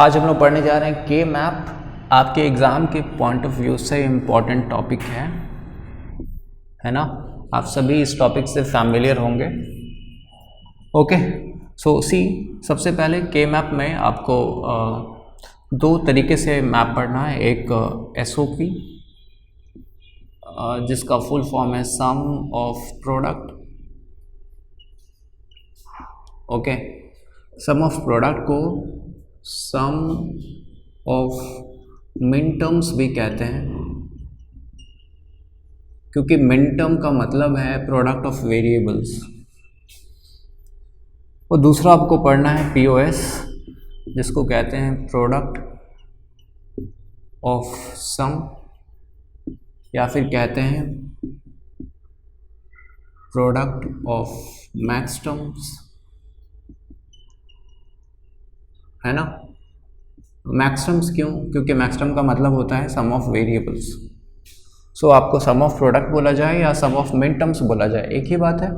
आज हम लोग पढ़ने जा रहे हैं के मैप। आपके एग्ज़ाम के पॉइंट ऑफ व्यू से इम्पॉर्टेंट टॉपिक है ना। आप सभी इस टॉपिक से फैमिलियर होंगे। ओके, सो सी सबसे पहले के मैप में आपको दो तरीके से मैप पढ़ना है। एक एसओपी जिसका फुल फॉर्म है sum of product. Okay, sum of product को सम ऑफ मिन टर्म्स भी कहते हैं, क्योंकि मिन टर्म का मतलब है प्रोडक्ट ऑफ वेरिएबल्स। और दूसरा आपको पढ़ना है पीओएस, जिसको कहते हैं प्रोडक्ट ऑफ सम, या फिर कहते हैं प्रोडक्ट ऑफ मैक्स टर्म्स, है ना। मैक्स टर्म्स क्यों? क्योंकि मैक्स टर्म का मतलब होता है सम ऑफ वेरिएबल्स। सो आपको सम ऑफ प्रोडक्ट बोला जाए या सम ऑफ मिन टर्म्स बोला जाए, एक ही बात है।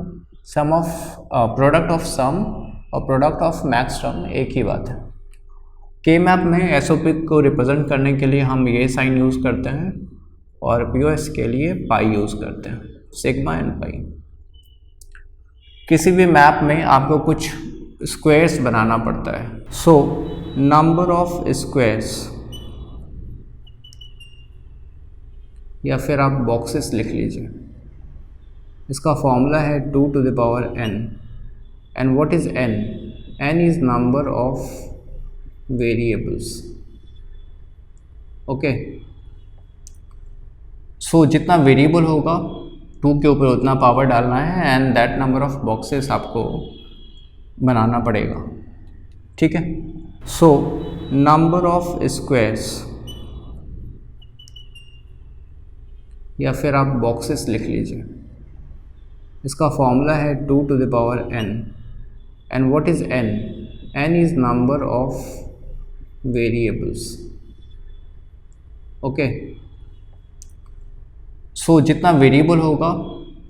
सम ऑफ प्रोडक्ट ऑफ सम और प्रोडक्ट ऑफ मैक्स टर्म एक ही बात है। के मैप में एसओपी को रिप्रेजेंट करने के लिए हम ये साइन यूज़ करते हैं, और पीओएस के लिए पाई यूज़ करते हैं, सिग्मा एंड पाई। किसी भी मैप में आपको कुछ स्क्वायर्स बनाना पड़ता है। सो नंबर ऑफ स्क्वायर्स, या फिर आप बॉक्सेस लिख लीजिए, इसका फॉर्मूला है 2 to the power n। And what is n? n is number of variables. Okay, so जितना वेरिएबल होगा 2 के ऊपर उतना पावर डालना है, and that number of boxes आपको बनाना पड़ेगा, ठीक है। सो नंबर ऑफ स्क्वायर्स, या फिर आप बॉक्सेस लिख लीजिए, इसका फॉर्मूला है 2 to the power n। And what is n? n is number of variables. Okay, so जितना वेरिएबल होगा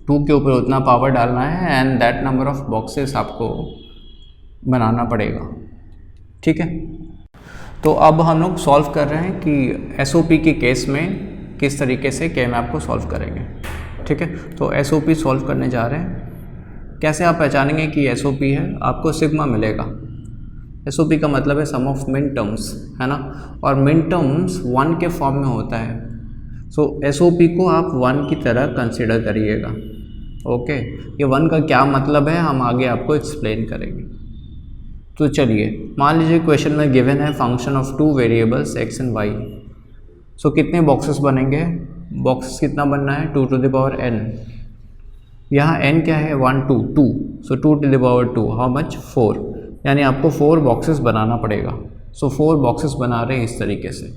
2 के ऊपर उतना पावर डालना है, and that number of boxes आपको बनाना पड़ेगा, ठीक है। तो अब हम लोग सॉल्व कर रहे हैं कि एसओपी के केस में किस तरीके से के मैप को सॉल्व करेंगे, ठीक है। तो एसओपी सॉल्व करने जा रहे हैं। कैसे आप पहचानेंगे कि एसओपी है? आपको सिग्मा मिलेगा। एसओपी का मतलब है सम ऑफ मिन टर्म्स, है ना, और मिन टर्म्स 1 के फॉर्म में होता है। सो एसओपी को आप 1 की तरह कंसिडर करिएगा। ओके, ये 1 का क्या मतलब है हम आगे आपको एक्सप्लेन करेंगे। तो चलिए, मान लीजिए क्वेश्चन में गिवन है function of 2 variables x and y। सो कितने बॉक्सेस बनेंगे? बॉक्सेस कितना बनना है? 2 to the power n। यहाँ n क्या है? 1 2 2। सो 2 to the power 2, how much? 4। यानी आपको 4 बॉक्सेस बनाना पड़ेगा। सो 4 बॉक्सेस बना रहे हैं इस तरीके से।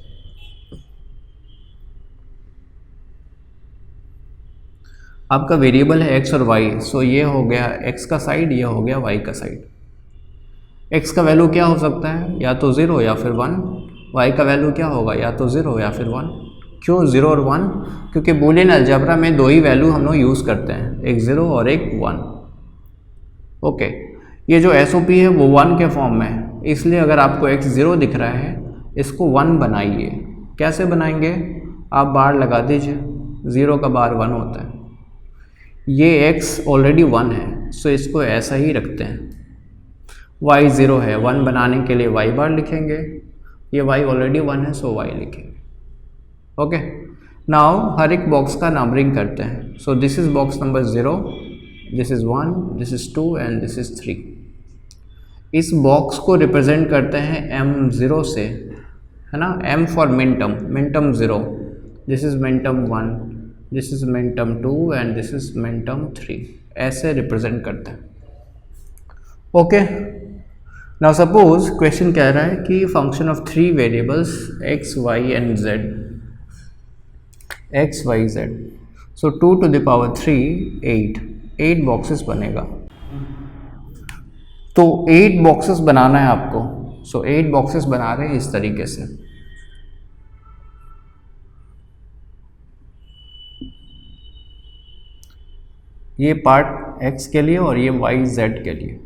आपका वेरिएबल है x और y। सो ये हो गया x का साइड, ये हो गया y का साइड। x का वैल्यू क्या हो सकता है? या तो 0 या फिर 1। y का वैल्यू क्या होगा? या तो 0 या फिर 1। क्यों 0 और 1? क्योंकि बूलियन अलजेब्रा में 2 ही वैल्यू हम लोग यूज़ करते हैं, एक 0 और एक 1। ओके, ये जो एसओपी है वो 1 के फॉर्म में है, इसलिए अगर आपको x 0 दिख रहा है, इसको 1 बनाइए। कैसे बनाएंगे? आप बार लगा दीजिए, 0 का बार 1 होता है। ये x ऑलरेडी 1 है, सो इसको ऐसा ही रखते हैं। y 0 है, 1 बनाने के लिए y बार लिखेंगे। ये y ऑलरेडी 1 है, सो y लिखेंगे। ओके, नाउ हर एक बॉक्स का नंबरिंग करते हैं। So this is box number 0, this is 1, this is 2 and this is 3। इस बॉक्स को रिप्रेजेंट करते हैं m0 से, है ना। m for min term 0, this is min term 1, this is min term 2 and this is min term 3। ऐसे represent करते हैं। ओके, नाउ सपोज क्वेश्चन कह रहा है कि function of 3 variables x, y and z, x, y, z। So 2 to the power 3 8 boxes बनेगा। तो 8 boxes बनाना है आपको। सो 8 बॉक्सेस बना रहे हैं इस तरीके से। ये पार्ट x के लिए और ये y z के लिए।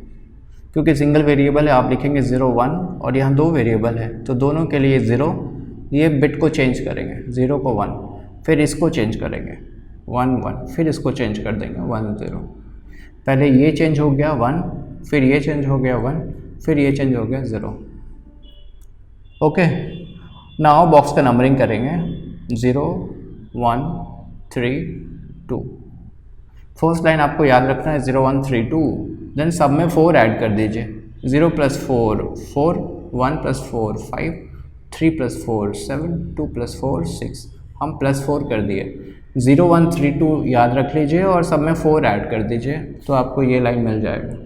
क्योंकि सिंगल वेरिएबल है आप लिखेंगे 0 1 और यहाँ 2 वेरिएबल है तो दोनों के लिए 0, ये बिट को चेंज करेंगे 0 को 1, फिर इसको चेंज करेंगे 1 1, फिर इसको चेंज कर देंगे 1 0। पहले ये चेंज हो गया 1, फिर ये चेंज हो गया 1, फिर ये चेंज हो गया 0। ओके, नाउ बॉक्स का नंबरिंग करेंगे 0 1 3 2। फर्स्ट लाइन आपको याद रखना है 0 1 3 2, देन सब में 4 ऐड कर दीजिए। 0 + 4 4, 1 + 4 5, 3 + 4 7, 2 + 4 6, हम +4 कर दिए। 0 1 3 2 याद रख लीजिए और सब में 4 ऐड कर दीजिए तो आपको ये लाइन मिल जाएगा।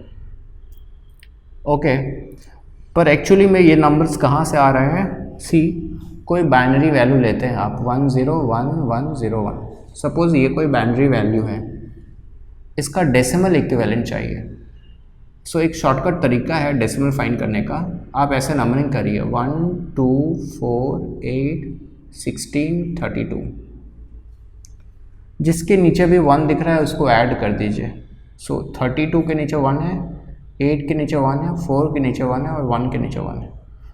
ओके, पर एक्चुअली में ये नंबर्स कहाँ से आ रहे हैं? सी, कोई बाइनरी वैल्यू लेते हैं आप 1 0 1 1 0 1। सपोज ये कोई बाइनरी वैल्यू है, इसका डेसिमल इक्विवेलेंट चाहिए। सो एक शॉर्टकट तरीका है डेसिमल फाइंड करने का, आप ऐसे नंबरिंग करिए 1 2 4 8 16 32। जिसके नीचे भी 1 दिख रहा है उसको ऐड कर दीजिए। सो 32 के नीचे 1 है, 8 के नीचे 1 है, 4 के नीचे 1 है और 1 के नीचे 1 है।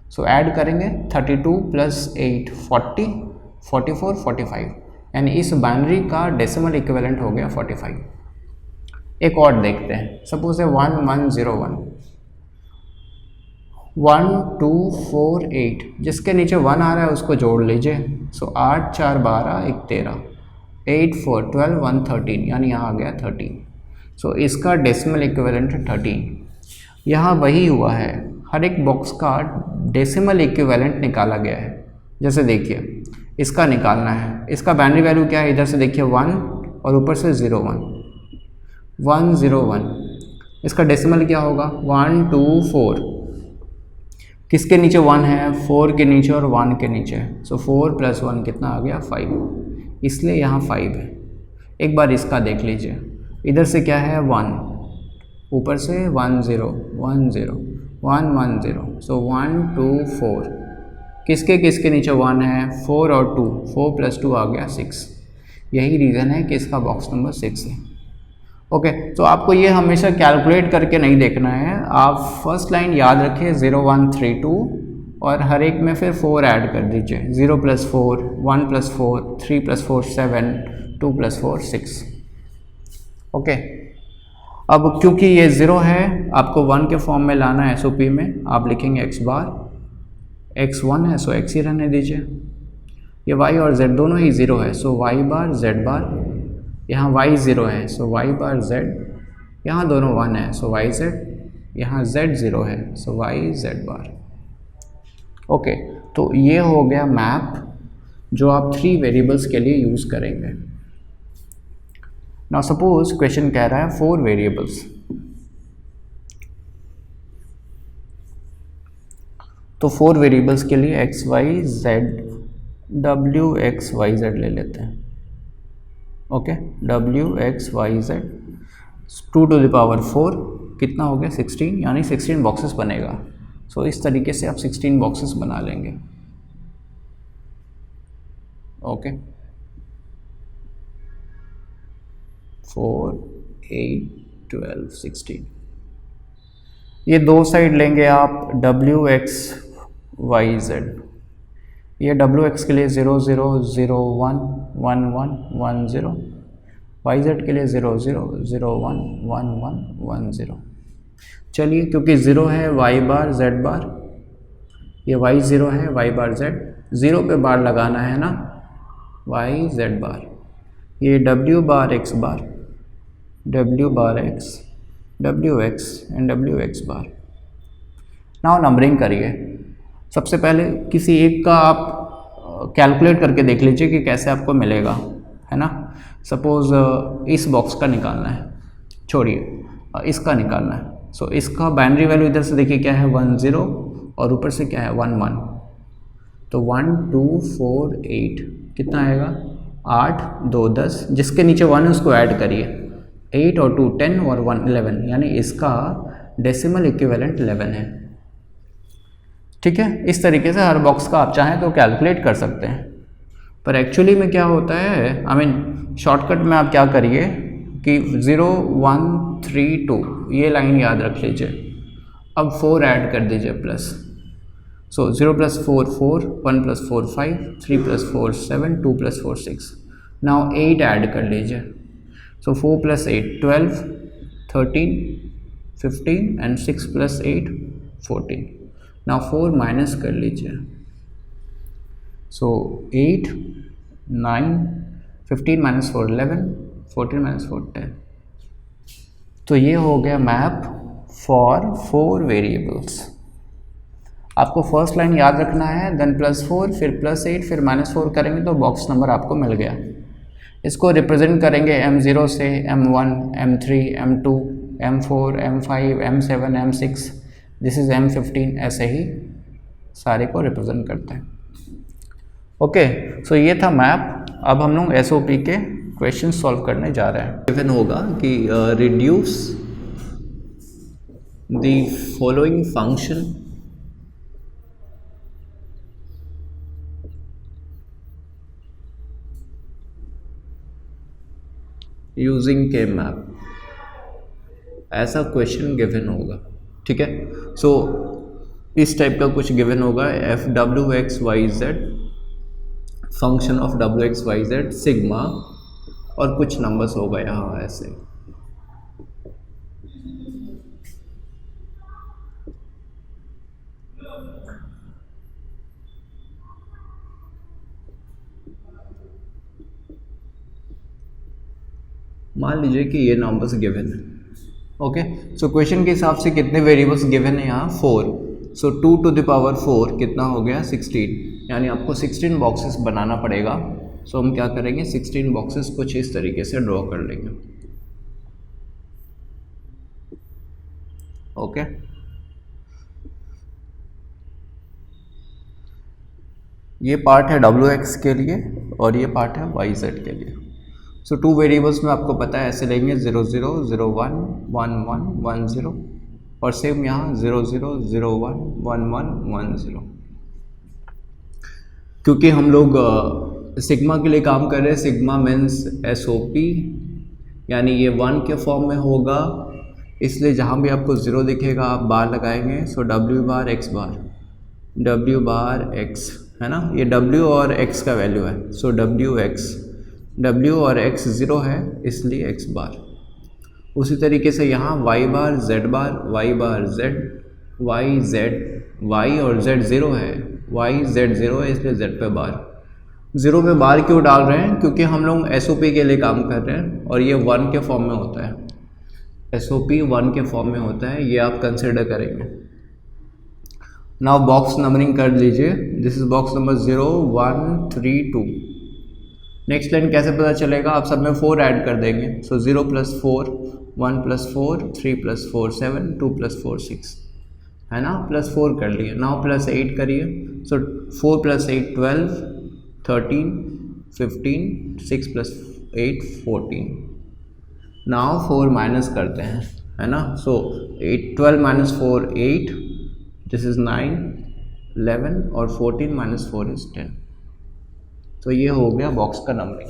सो ऐड करेंगे 32 + 8 40 44 45, यानी इस बाइनरी का डेसिमल इक्विवेलेंट हो गया 45। एक और देखते हैं, सपोज है 1 1 0 1 1 2 4 8, जिसके नीचे 1 आ रहा है उसको जोड़ लीजिए। सो 8 4 12 1 13, 8 4 12 1 13, यानी यहाँ आ गया 13। सो इसका डेसिमल इक्विवेलेंट 13। यहाँ वही हुआ है, हर एक बॉक्स का डेसिमल इक्विवेलेंट निकाला गया है। जैसे देखिए इसका निकालना है, इसका बाइनरी वैल्यू क्या है, इधर से देखिए 1 और ऊपर से 0 1 1 0 1। इसका डेसिमल क्या होगा 1 2 4, किसके नीचे 1 है, 4 के नीचे और 1 के नीचे। सो 4 + 1 कितना आ गया 5, इसलिए यहाँ 5 है। एक बार इसका देख लीजिए, इधर से क्या है 1, ऊपर से 1 0 1 0 1 1 0। सो 1 2 4, किसके किसके नीचे 1 है, 4 और 2, 4 + 2 आ गया 6। यही रीज़न है कि इसका बॉक्स नंबर 6 है। ओके, तो आपको ये हमेशा कैलकुलेट करके नहीं देखना है, आप फर्स्ट लाइन याद रखिए 0 1 3 2 और हर एक में फिर 4 ऐड कर दीजिए। 0 + 4 1 + 4 3 + 4 7, 2 + 4 6। ओके, अब क्योंकि ये 0 है, आपको 1 के फॉर्म में लाना है SOP में, आप लिखेंगे x बार, x 1 है सो x ही रहने दीजिए। ये y और z दोनों ही 0 है सो y बार z बार, यहाँ y 0 है सो y बार z, यहाँ दोनों 1 है सो y z, यहाँ z 0 है सो y z बार। ओके, तो ये हो गया मैप जो आप 3 वेरिएबल्स के लिए यूज़ करेंगे। नाउ सपोज क्वेश्चन कह रहा है 4 वेरिएबल्स, तो 4 वेरिएबल्स के लिए x y z w x y z ले लेते हैं। Okay, w x y z 2 to the power 4 कितना हो गया 16, यानी 16 बॉक्सेस बनेगा। सो इस तरीके से आप 16 बॉक्सेस बना लेंगे। ओके, 4 8 12 16। ये दो साइड लेंगे आप w x y z, ये w x के लिए 0 0 0 1 1 1 1 0, y z के लिए 0 0 0 1 1 1 1 0। चलिए, क्योंकि 0 है y बार z बार, ये y 0 है y बार z, 0 पे बार लगाना है ना y z बार, ये w bar x bar, w bar x, w x and w x bar. Now numbering करिए। सबसे पहले किसी एक का आप कैलकुलेट करके देख लीजिए कि कैसे आपको मिलेगा, है ना। सपोज़ इस बॉक्स का निकालना है, छोड़िए इसका निकालना है। सो इसका बाइनरी वैल्यू इधर से देखिए क्या है 1 0 और ऊपर से क्या है 1 1, तो 1 2 4 8 कितना आएगा 8 2 10, जिसके नीचे 1 है उसको ऐड करिए, 8 और 2 10 और 1 11, यानी इसका डेसिमल इक्विवेलेंट 11 है। ठीक है, इस तरीके से हर बॉक्स का आप चाहें तो कैलकुलेट कर सकते हैं, पर एक्चुअली में क्या होता है, आई मीन शॉर्टकट में आप क्या करिए कि 0 1 3 2 ये लाइन याद रख लीजिए। अब 4 ऐड कर दीजिए प्लस, सो 0 + 4 4, 1 + 4 5, 3 + 4 7, 2 + 4 6। नाउ 8 ऐड कर लीजिए, सो 4 + 8 12, 13, 15 एंड 6 + 8 14। नाउ 4 माइनस कर लीजिए, सो 8 9, 15 - 4 11, 14 - 4 10। तो ये हो गया मैप फॉर 4 वेरिएबल्स। आपको फर्स्ट लाइन याद रखना है, देन +4 फिर +8 फिर -4 करेंगे तो बॉक्स नंबर आपको मिल गया। इसको रिप्रेजेंट करेंगे M0 से M1, M3, M2, M4, M5, M7, M6, this is M15, ऐसे ही सारे को रिप्रेजेंट करते हैं। ओके, सो ये था मैप। अब हम लोग SOP के क्वेश्चन सॉल्व करने जा रहे हैं। गिवन होगा कि reduce the following function using के मैप, ऐसा क्वेश्चन गिवन होगा। ठीक है, सो इस टाइप का कुछ गिवन होगा, f(w(x,y,z), function of w(x,y,z) sigma, और कुछ नंबर्स होगा यहाँ ऐसे। मान लीजिए कि ये नंबर्स गिवन है। ओके, सो क्वेश्चन के हिसाब से कितने वेरिएबल्स गिवन है यहाँ? 4। सो 2 to the power 4 कितना हो गया? 16, यानी आपको 16 बॉक्सेस बनाना पड़ेगा। सो हम क्या करेंगे, 16 बॉक्सेस कुछ इस तरीके से ड्रॉ कर लेंगे। ओके, ये पार्ट है wx के लिए और ये पार्ट है yz के लिए। सो 2 वेरिएबल्स में आपको पता है ऐसे लेंगे 0 0 0 1 1 1 1 0, और सेम यहाँ 0 0 0 1 1 1 1 0। क्योंकि हम लोग सिग्मा के लिए काम कर रहे हैं, सिग्मा मीन्स SOP, यानी ये 1 के फॉर्म में होगा, इसलिए जहाँ भी आपको 0 दिखेगा आप बार लगाएंगे। सो w बार x बार, w बार x है ना, ये w और x का वैल्यू है। सो w और x 0 है इसलिए x बार। उसी तरीके से यहाँ y बार z बार, y bar z, y z, y और z 0 है, y z 0 है इसलिए z पे बार। 0 पे बार क्यों डाल रहे हैं? क्योंकि हम लोग SOP के लिए काम कर रहे हैं और ये 1 के फॉर्म में होता है। SOP 1 के फॉर्म में होता है, ये आप कंसिडर करेंगे। नाउ बॉक्स नंबरिंग कर लीजिए, this is box number 0 1 3 2। Next line कैसे पता चलेगा? आप सब में 4 ऐड कर देंगे। सो 0 + 4, 1 + 4, 3 + 4 7, 2 + 4 6, है ना, +4 कर लिए। नाउ +8 करिए। सो 4 + 8 12, 13, 15, 6 + 8 14। नाउ 4 माइनस करते हैं, है ना। सो 12 - 4 8, दिस इज 9 11, और 14 - 4 इज 10। तो ये हो गया बॉक्स का नंबरिंग।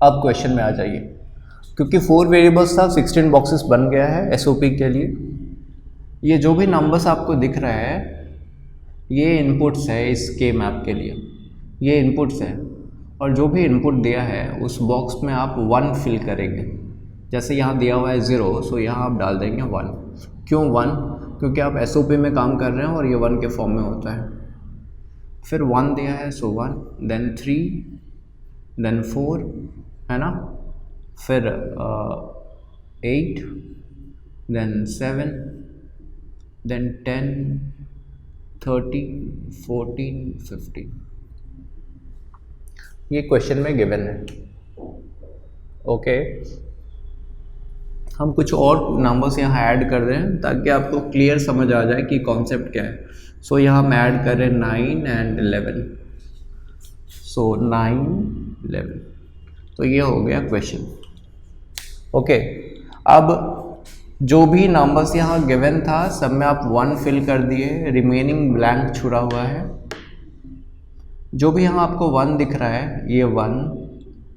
अब क्वेश्चन में आ जाइए, क्योंकि 4 वेरिएबल्स था 16 बॉक्सेस बन गया है SOP के लिए। ये जो भी नंबर्स आपको दिख रहा है ये इनपुट्स है इस के मैप के लिए, ये इनपुट्स है, और जो भी इनपुट दिया है उस बॉक्स में आप 1 फिल करेंगे। जैसे यहाँ दिया हुआ है 0, सो यहाँ आप डाल देंगे 1। क्यों 1? क्योंकि आप SOP में काम कर रहे हैं और ये 1 के फॉर्म में होता है। फिर 1 दिया है, सो 1, देन 3, देन 4, है ना, फिर 8, देन 7, देन 10, 13, 14, 15। ये क्वेश्चन में गिवन है। ओके, हम कुछ और नंबर्स यहाँ ऐड कर रहे हैं ताकि आपको क्लियर समझ आ जाए कि कॉन्सेप्ट क्या है। सो यहाँ हम ऐड कर रहे हैं 9 एंड 11। सो 9 11, तो ये हो गया क्वेश्चन। ओके, अब जो भी नंबर्स यहाँ गिवन था सब में आप 1 फिल कर दिए, रिमेनिंग ब्लैंक छुड़ा हुआ है। जो भी यहाँ आपको 1 दिख रहा है, ये 1,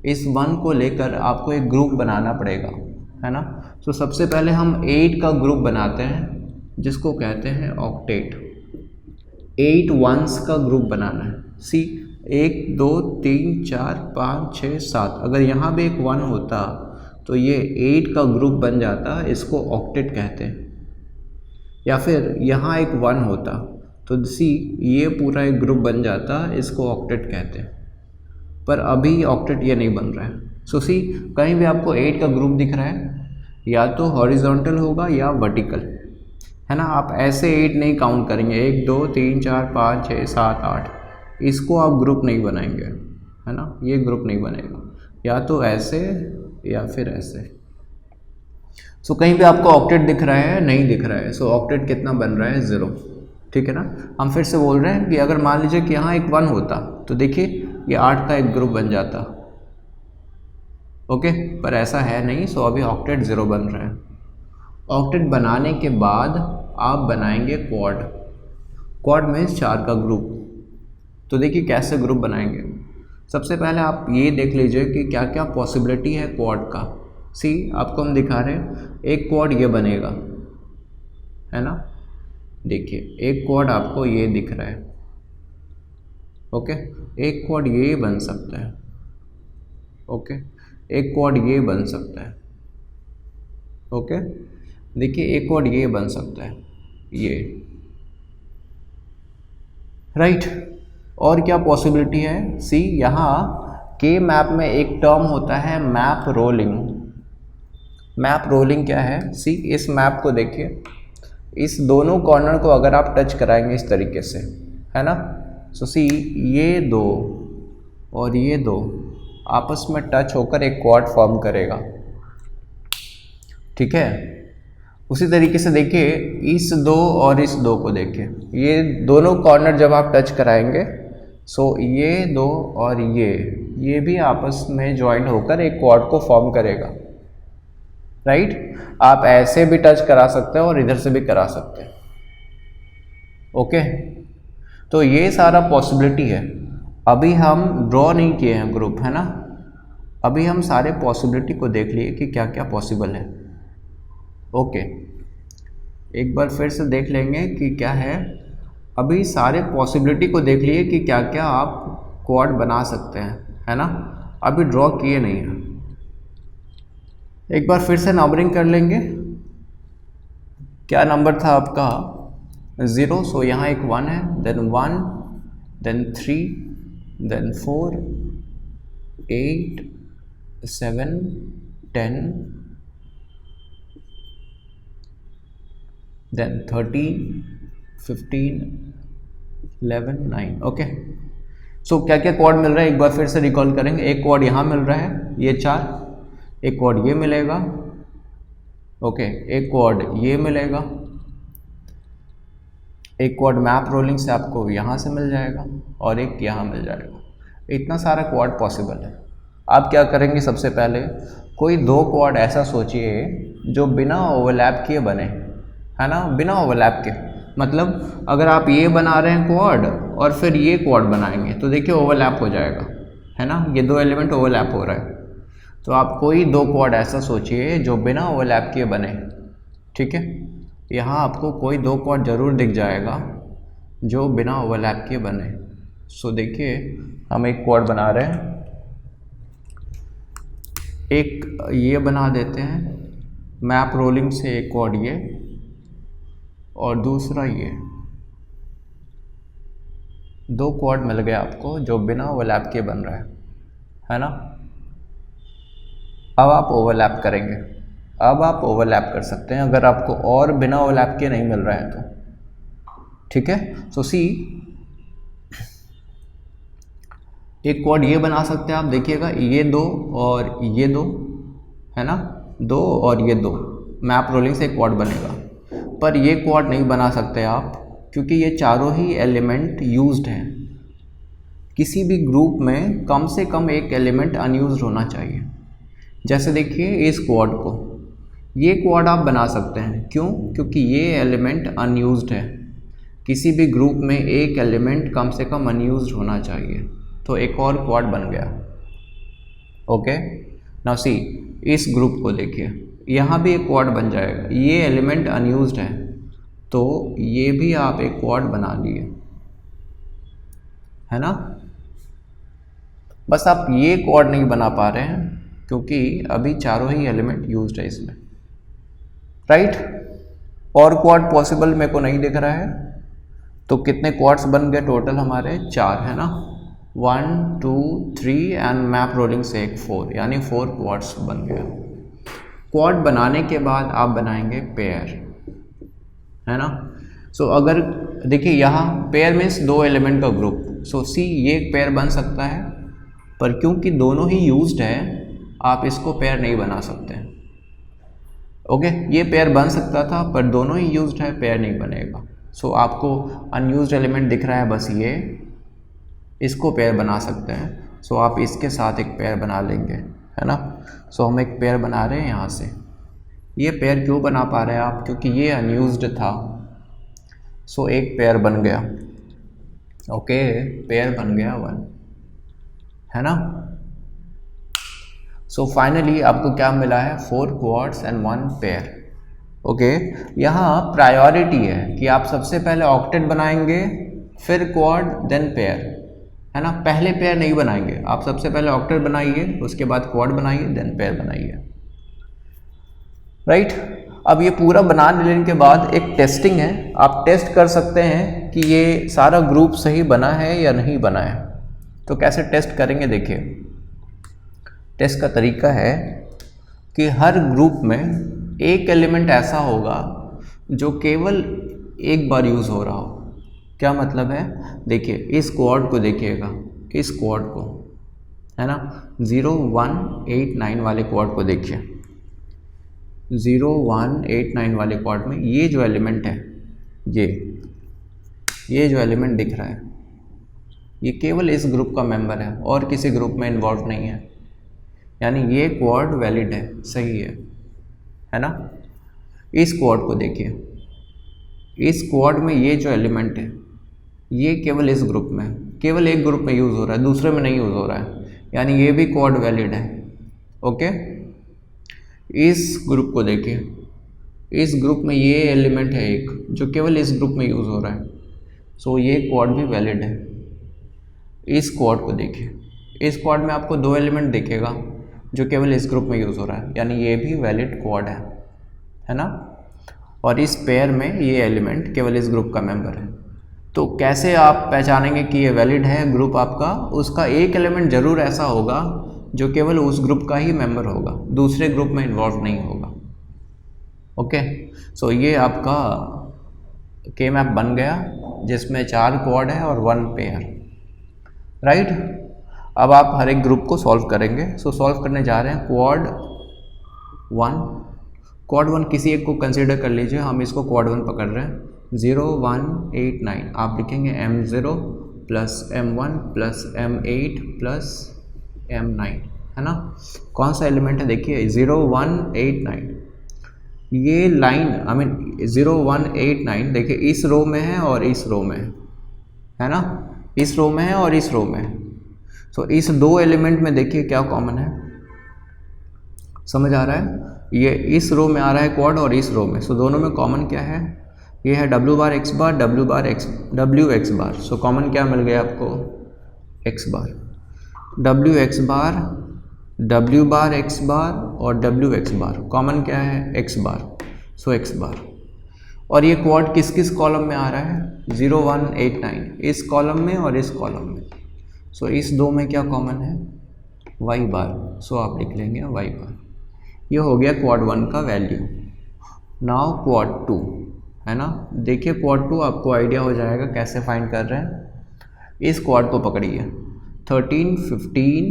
इस 1 को लेकर आपको एक ग्रुप बनाना पड़ेगा। है ना। तो सबसे पहले हम 8 का ग्रुप बनाते हैं जिसको कहते हैं ऑक्टेट। 8 वंस का ग्रुप बनाना है। सी 1 2 3 4 5 6 7, अगर यहाँ भी एक 1 होता तो ये 8 का ग्रुप बन जाता, इसको ऑक्टेट कहते हैं। या फिर यहाँ एक 1 होता तो सी ये पूरा एक ग्रुप बन जाता, इसको ऑक्टेट कहते हैं। पर अभी ऑक्टेट ये नहीं बन रहा है। सो सी कहीं भी आपको 8 का ग्रुप दिख रहा है, या तो हॉरिजॉन्टल होगा या वर्टिकल, है ना। आप ऐसे 8 नहीं काउंट करेंगे 1 2 3 4 5 6 7 8, इसको आप ग्रुप नहीं बनाएंगे, है ना। ये ग्रुप नहीं बनेगा, या तो ऐसे या फिर ऐसे। सो कहीं भी आपको ऑक्टेट दिख रहा है, नहीं दिख रहा है। सो ऑक्टेट कितना बन रहा है? 0, ठीक है ना। हम फिर से बोल रहे हैं कि अगर मान लीजिए कि यहाँ एक 1 होता तो देखिए ये 8 का एक ग्रुप बन जाता, ओके। पर ऐसा है नहीं, सो अभी ऑक्टेट 0 बन रहा है। ऑक्टेट बनाने के बाद आप बनाएंगे क्वाड। क्वाड मीन्स 4 का ग्रुप। तो देखिए कैसे ग्रुप बनाएंगे। सबसे पहले आप ये देख लीजिए कि क्या क्या पॉसिबिलिटी है क्वाड का। सी आपको हम दिखा रहे हैं, एक क्वाड ये बनेगा, है ना। देखिए एक क्वाड आपको ये दिख रहा है, ओके। एक क्वाड ये बन सकता है, ओके। एक क्वाड ये बन सकता है, ओके। देखिए एक क्वाड ये बन सकता है, ये, राइट। और क्या पॉसिबिलिटी है? सी यहाँ के मैप में एक टर्म होता है मैप रोलिंग। मैप रोलिंग क्या है? सी इस मैप को देखिए, इस दोनों कॉर्नर को अगर आप टच कराएंगे इस तरीके से, है ना। सो सी ये दो और ये दो आपस में टच होकर एक क्वाड फॉर्म करेगा, ठीक है। उसी तरीके से देखिए इस 2 और इस 2 को देखिए, ये दोनों कॉर्नर जब आप टच कराएंगे, सो ये 2 और ये भी आपस में ज्वाइंट होकर एक क्वाड को फॉर्म करेगा, राइट। आप ऐसे भी टच करा सकते हैं और इधर से भी करा सकते हैं, ओके। तो ये सारा पॉसिबिलिटी है। अभी हम ड्रॉ नहीं किए हैं ग्रुप, है ना। अभी हम सारे पॉसिबिलिटी को देख लिए कि क्या क्या पॉसिबल है, ओके। एक बार फिर से देख लेंगे कि क्या है। अभी सारे पॉसिबिलिटी को देख लिए कि क्या क्या आप क्वाड बना सकते हैं, है ना। अभी ड्रॉ किए नहीं हैं। एक बार फिर से नंबरिंग कर लेंगे। क्या नंबर था आपका? 0। सो यहाँ एक 1 है, then 1, then 3, then 4, 8, 7, 10, then 13, 15, 11, 9, okay. So क्या क्या क्वाड मिल रहा है एक बार फिर से रिकॉल करेंगे। एक क्वाड यहाँ मिल रहा है, ये 4। एक क्वाड ये मिलेगा, ओके। एक क्वाड ये मिलेगा। एक क्वाड मैप रोलिंग से आपको यहाँ से मिल जाएगा और एक यहाँ मिल जाएगा। इतना सारा क्वाड पॉसिबल है। आप क्या करेंगे? सबसे पहले कोई 2 क्वाड ऐसा सोचिए जो बिना ओवरलैप किए बने, है ना। बिना ओवरलैप के मतलब अगर आप ये बना रहे हैं क्वाड और फिर ये क्वाड बनाएंगे तो देखिए ओवरलैप हो जाएगा, है ना। ये 2 एलिमेंट ओवरलैप हो रहा है। तो आप कोई 2 क्वाड ऐसा सोचिए जो बिना ओवरलैप किए बने, ठीक है। यहाँ आपको कोई 2 क्वाड जरूर दिख जाएगा जो बिना ओवरलैप किए बने। सो देखिए हम एक क्वाड बना रहे हैं, एक ये बना देते हैं मैप रोलिंग से, एक क्वाड ये और दूसरा ये। 2 क्वाड मिल गया आपको जो बिना ओवरलैप के बन रहा है ना। अब आप ओवरलैप करेंगे। अब आप ओवरलैप कर सकते हैं अगर आपको और बिना ओवरलैप के नहीं मिल रहा है तो, ठीक है। सो सी एक क्वाड ये बना सकते हैं आप, देखिएगा ये 2 और ये 2, है ना। 2 और ये 2 मैप रोलिंग से एक क्वाड बनेगा। पर ये क्वाड नहीं बना सकते आप क्योंकि ये चारों ही एलिमेंट यूज्ड हैं। किसी भी ग्रुप में कम से कम एक एलिमेंट अनयूज्ड होना चाहिए। जैसे देखिए इस क्वाड को, ये क्वाड आप बना सकते हैं। क्यों? क्योंकि ये एलिमेंट अनयूज्ड है। किसी भी ग्रुप में एक एलिमेंट कम से कम अनयूज्ड होना चाहिए, तो एक और क्वाड बन गया, ओके। नाउ सी इस ग्रुप को देखिए, यहाँ भी एक क्वाड बन जाएगा, ये एलिमेंट अनयूज्ड है तो ये भी आप एक क्वाड बना लिए, है ना। बस आप ये क्वाड नहीं बना पा रहे हैं क्योंकि अभी चारों ही एलिमेंट यूज्ड है इसमें, राइट। और क्वाड पॉसिबल मेरे को नहीं दिख रहा है, तो कितने क्वाड्स बन गए टोटल हमारे? 4, है ना। 1 2 3 एंड मैप रोलिंग से एक 4, यानी 4 क्वाड्स बन गया। क्वाड बनाने के बाद आप बनाएंगे पेयर, है ना। सो अगर देखिए यहाँ पेयर मीन्स 2 एलिमेंट का ग्रुप, सो सी ये एक पेयर बन सकता है, पर क्योंकि दोनों ही यूज्ड है आप इसको पेयर नहीं बना सकते। ओके, ये पेयर बन सकता था पर दोनों ही यूज्ड है, पेयर नहीं बनेगा। सो आपको अनयूज्ड एलिमेंट दिख रहा है बस ये, इसको पेयर बना सकते हैं। सो आप इसके साथ एक पेयर बना लेंगे, है ना। सो हम एक पेयर बना रहे हैं यहाँ से। ये पेयर क्यों बना पा रहे हैं आप? क्योंकि ये अनयूज्ड था, सो एक पेयर बन गया। ओके, पेयर बन गया 1, है ना। सो फाइनली आपको क्या मिला है? 4 क्वाड्स एंड 1 पेयर। ओके, यहाँ प्रायोरिटी है कि आप सबसे पहले ऑक्टेट बनाएंगे, फिर क्वाड, देन पेयर, है ना। पहले पेयर नहीं बनाएंगे, आप सबसे पहले ऑक्टेट बनाइए, उसके बाद क्वाड बनाइए, देन पेयर बनाइए, राइट। अब ये पूरा बना लेने के बाद एक टेस्टिंग है, आप टेस्ट कर सकते हैं कि ये सारा ग्रुप सही बना है या नहीं बना है। तो कैसे टेस्ट करेंगे? देखिए, टेस्ट का तरीका है कि हर ग्रुप में एक एलिमेंट ऐसा होगा जो केवल एक बार यूज़ हो रहा हो। क्या मतलब है? देखिए, इस क्वाड को देखिएगा, इस क्वाड को, है ना, 0 1 8 9 वाले क्वाड को देखिए। 0 1 8 9 वाले क्वाड में ये जो एलिमेंट है, ये जो एलिमेंट दिख रहा है, ये केवल इस ग्रुप का मेंबर है और किसी ग्रुप में इन्वॉल्व नहीं है, यानी ये क्वाड वैलिड है, सही है ना। इस क्वाड को देखिए, इस क्वाड में ये जो एलिमेंट है ये केवल इस ग्रुप में, केवल एक ग्रुप में यूज़ हो रहा है, दूसरे में नहीं यूज़ हो रहा है, यानी ये भी क्वाड वैलिड है। ओके, इस ग्रुप को देखिए, इस ग्रुप में ये एलिमेंट है एक जो केवल इस ग्रुप में यूज़ हो रहा है, सो ये क्वाड भी वैलिड है। इस क्वाड को देखिए, इस क्वाड में आपको 2 एलिमेंट दिखेगा जो केवल इस ग्रुप में यूज़ हो रहा है, यानी ये भी वैलिड क्वाड है ना। और इस पेयर में ये एलिमेंट केवल इस ग्रुप का मेंबर है। तो कैसे आप पहचानेंगे कि ये वैलिड है ग्रुप आपका? उसका एक एलिमेंट ज़रूर ऐसा होगा जो केवल उस ग्रुप का ही मेंबर होगा, दूसरे ग्रुप में इन्वॉल्व नहीं होगा। ओके, सो ये आपका के मैप बन गया जिसमें 4 क्वाड है और 1 पेयर, राइट। अब आप हर एक ग्रुप को सॉल्व करेंगे। सो सॉल्व करने जा रहे हैं क्वाड 1 किसी एक को कंसीडर कर लीजिए, हम इसको क्वाड 1 पकड़ रहे हैं। 0 1 8 9 आप लिखेंगे m0 plus m1 plus m8 plus m9, है ना। कौन सा एलिमेंट है? देखिए 0 1 8 9, ये लाइन 0 1 8 9 देखिए इस रो में है और इस रो में है ना, इस रो में है और इस रो में है। सो इस 2 एलिमेंट में देखिए क्या कॉमन है, समझ आ रहा है? ये इस रो में आ रहा है क्वाड और इस रो में, सो दोनों में कॉमन क्या है? ये है w बार x बार, w x बार। सो कॉमन क्या मिल गया आपको? x बार, w x बार, w बार x बार और w x बार। कॉमन क्या है? x बार, सो x बार। और ये क्वाड किस किस कॉलम में आ रहा है? 0 1 8 9 इस कॉलम में और इस कॉलम में। सो इस 2 में क्या कॉमन है? y बार, सो आप लिख लेंगे y बार। ये हो गया क्वाड 1 का वैल्यू। नाउ क्वाड 2, है ना। देखिए क्वाड 2 आपको आइडिया हो जाएगा कैसे फाइंड कर रहे हैं। इस क्वाड को पकड़िए, 13 15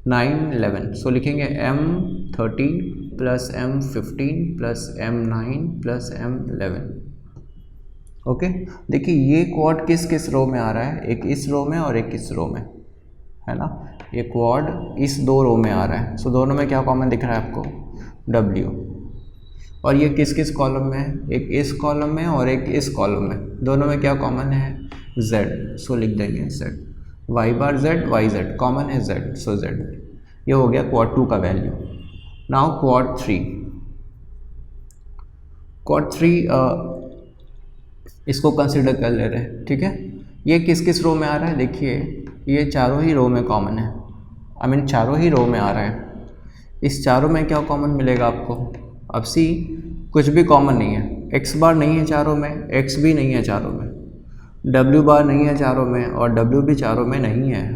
9 11। सो लिखेंगे m13 plus m15 plus m9 plus m11। Okay, देखिए ये क्वाड किस किस रो में आ रहा है? एक इस रो में और एक इस रो में, है ना। ये क्वाड इस 2 रो में आ रहा है। सो दोनों में क्या कॉमन दिख रहा है आपको? w। और ये किस किस कॉलम में है? एक इस कॉलम में और एक इस कॉलम में। दोनों में क्या कॉमन है? z। सो लिख देंगे z, y bar z, y z, common है z, सो z। ये हो गया क्वाड 2 का वैल्यू। नाउ क्वाड 3, क्वाड 3 इसको कंसिडर कर ले रहे हैं, ठीक है। ये किस किस रो में आ रहा है, देखिए ये चारों ही रो में कॉमन है, आई मीन चारों ही रो में आ रहा है। इस चारों में क्या कॉमन मिलेगा आपको, अब सी कुछ भी कॉमन नहीं है, एक्स बार नहीं है चारों में, एक्स भी नहीं है चारों में, डब्ल्यू बार नहीं है चारों में, और डब्ल्यू भी चारों में नहीं है,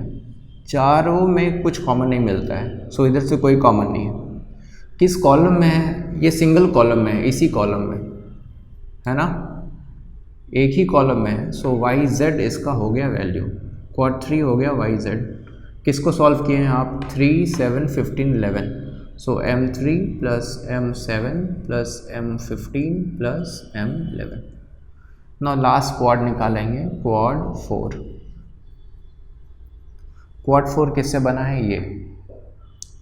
चारों में कुछ कॉमन नहीं मिलता है। सो इधर से कोई कॉमन नहीं है। किस कॉलम में है, ये सिंगल कॉलम में है, इसी कॉलम में है ना, एक ही कॉलम में है। सो वाई जेड इसका हो गया वैल्यू, क्वाड 3 हो गया वाई जेड। किसको सॉल्व किए हैं आप, 3, 7, 15, 11। सो m3 plus m7 plus m15 plus m11। Now last quad निकालेंगे, क्वाड 4। क्वाड 4 किससे बना है, ये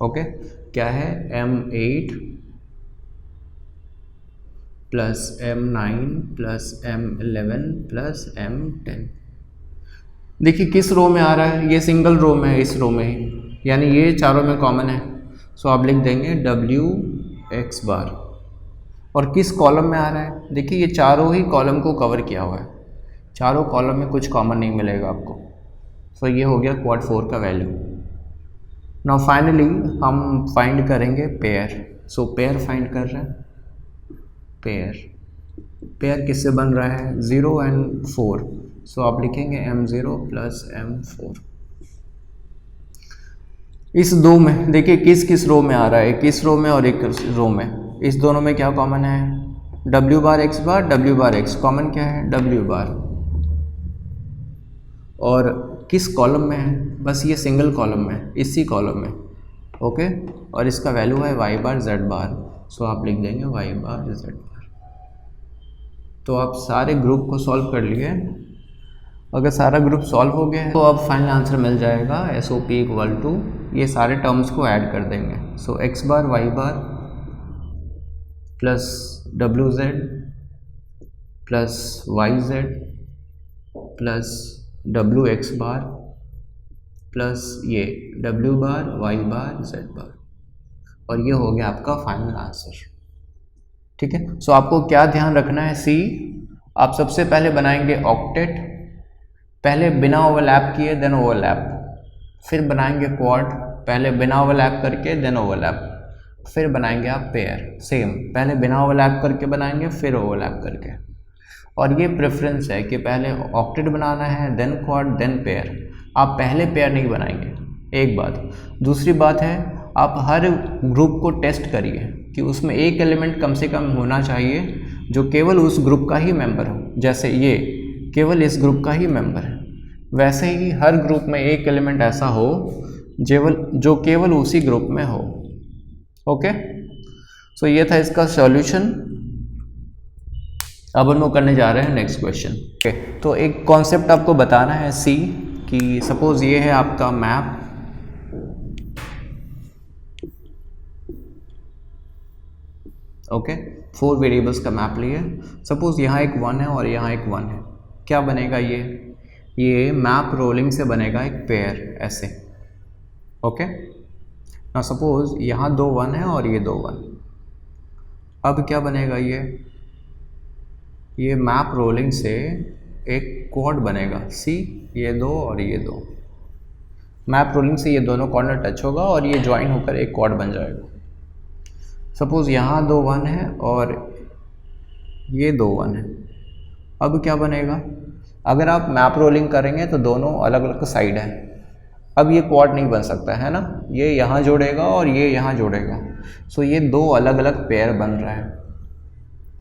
ओके क्या है, m8 plus m9 plus m11 plus m10। देखिए किस रो में आ रहा है, ये सिंगल रो में है, इस रो में ही, यानी ये चारों में कॉमन है। सो आप लिख देंगे w x बार। और किस कॉलम में आ रहा है, देखिए ये चारों ही कॉलम को कवर किया हुआ है, चारों कॉलम में कुछ कॉमन नहीं मिलेगा आपको। सो ये हो गया क्वाड 4 का वैल्यू। नाउ फाइनली हम फाइंड करेंगे पेयर। सो पेयर फाइंड कर रहे हैं, पेयर किससे बन रहा है, 0 and 4। सो आप लिखेंगे m0 प्लस m4। इस दो में देखिए किस किस रो में आ रहा है, किस रो में और एक रो में, इस दोनों में क्या कॉमन है, w बार x बार, w बार x, कॉमन क्या है w बार। और किस कॉलम में है, बस ये सिंगल कॉलम में, इसी कॉलम में ओके। और इसका वैल्यू है y बार z बार। सो आप लिख देंगे y बार z बार। तो आप सारे ग्रुप को सॉल्व कर लिए। अगर सारा ग्रुप सॉल्व हो गया है तो अब फाइनल आंसर मिल जाएगा SOP इक्वल टू, ये सारे टर्म्स को ऐड कर देंगे। So x bar y bar plus WZ plus YZ plus WX bar plus ये W bar Y bar Z bar, और ये हो गया आपका फाइनल आंसर, ठीक है। सो आपको क्या ध्यान रखना है, सी आप सबसे पहले बनाएंगे ऑक्टेट, पहले बिना ओवरलैप किए देन ओवरलैप, फिर बनाएंगे क्वाड, पहले बिना ओवरलैप करके देन ओवरलैप, फिर बनाएंगे आप पेयर, सेम पहले बिना ओवरलैप करके बनाएंगे फिर ओवरलैप करके। और ये प्रेफरेंस है कि पहले ऑक्टेट बनाना है देन क्वाड देन पेयर, आप पहले पेयर नहीं बनाएंगे, एक बात। दूसरी बात है आप हर ग्रुप को टेस्ट करिए कि उसमें एक एलिमेंट कम से कम होना चाहिए जो केवल उस ग्रुप का ही मेंबर हो, जैसे ये केवल इस ग्रुप का ही मेंबर है, वैसे ही हर ग्रुप में एक एलिमेंट ऐसा हो जो केवल उसी ग्रुप में हो, ओके। सो ये था इसका सॉल्यूशन। अब हम लोग करने जा रहे हैं नेक्स्ट क्वेश्चन, ओके। तो एक कॉन्सेप्ट आपको बताना है सी कि सपोज ये है आपका मैप, ओके 4 वेरिएबल्स का मैप लिए, सपोज यहाँ एक 1 है और यहाँ एक 1 है, क्या बनेगा ये मैप रोलिंग से बनेगा एक पेयर ऐसे, ओके। ना सपोज यहाँ 2 1 है और ये 2 1, अब क्या बनेगा ये मैप रोलिंग से एक क्वाड बनेगा, सी ये 2 और ये 2, मैप रोलिंग से ये दोनों कॉर्नर टच होगा और ये ज्वाइन होकर एक क्वाड बन जाएगा। सपोज यहाँ 2 1 है और ये 2 1 है, अब क्या बनेगा, अगर आप मैप रोलिंग करेंगे तो दोनों अलग अलग साइड है, अब ये क्वाड नहीं बन सकता है ना, ये यहाँ जोड़ेगा और ये यहाँ जोड़ेगा, सो ये 2 अलग अलग पेयर बन रहा है,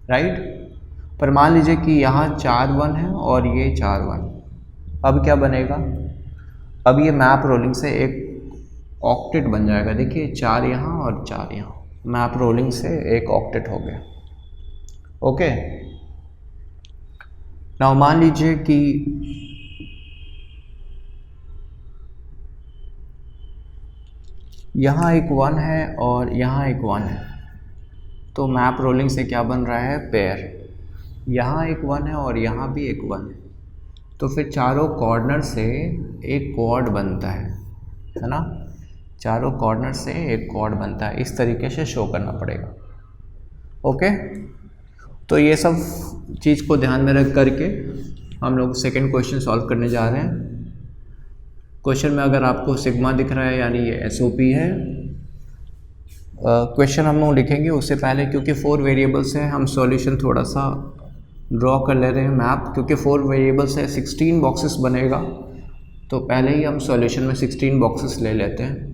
राइट। पर मान लीजिए कि यहाँ 4 1 है और ये 4 1, अब क्या बनेगा, अब ये मैप रोलिंग से एक ऑक्टेट बन जाएगा, देखिए 4 यहाँ और 4 यहाँ, मैप रोलिंग से एक ऑक्टेट हो गया, ओके। नाउ मान लीजिए कि यहाँ एक 1 है और यहाँ एक 1 है, तो मैप रोलिंग से क्या बन रहा है, पेयर, यहाँ एक 1 है और यहाँ भी एक 1 है, तो फिर चारों कॉर्नर से एक क्वाड बनता है ना। चारों कॉर्नर से एक कॉर्ड बनता है, इस तरीके से शो करना पड़ेगा। ओके, तो ये सब चीज़ को ध्यान में रख करके हम लोग सेकंड क्वेश्चन सॉल्व करने जा रहे हैं। क्वेश्चन में अगर आपको सिग्मा दिख रहा है यानी ये एसओपी है। क्वेश्चन हम लोग लिखेंगे उससे पहले, क्योंकि 4 वेरिएबल्स हैं, हम सॉल्यूशन थोड़ा सा ड्रॉ कर ले रहे हैं मैप, क्योंकि 4 वेरिएबल्स है 16 बॉक्सेस बनेगा, तो पहले ही हम सॉल्यूशन में 16 बॉक्सेस ले लेते हैं।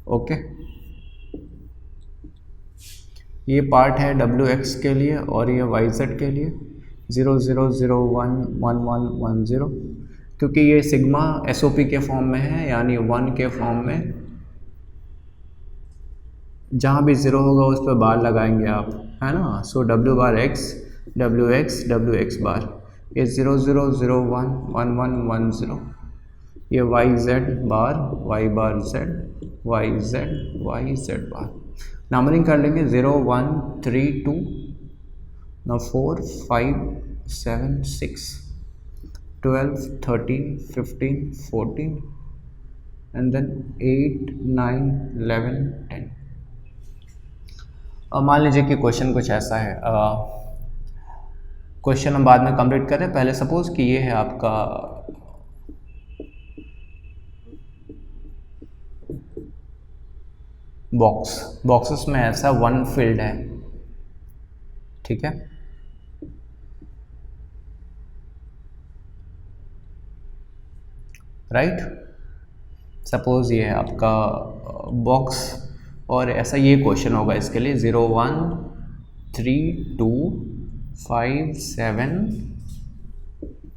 ओके, ये पार्ट है wx के लिए और ये yz के लिए 0 0 0 1 1 1 1 0, क्योंकि ये सिग्मा एसओपी के फॉर्म में है यानी 1 के फॉर्म में, जहाँ भी 0 होगा उस पर बार लगाएंगे आप, है ना। सो w बार x wx बार, ये 0 0 0 1 1 1 1 0, ये yz बार y बार z बार। नंबरिंग कर लेंगे 0 1 3 2 now 4 5 7 6 12 13 15 14 and then 8 9 11 10। अब मान लीजिए कि क्वेश्चन कुछ ऐसा है, क्वेश्चन हम बाद में कंप्लीट करें, पहले सपोज कि ये है आपका बॉक्सेस में ऐसा 1 फील्ड है, ठीक है। राइट, सपोज ये है आपका बॉक्स और ऐसा ये क्वेश्चन होगा इसके लिए 0 1 3 2 5 7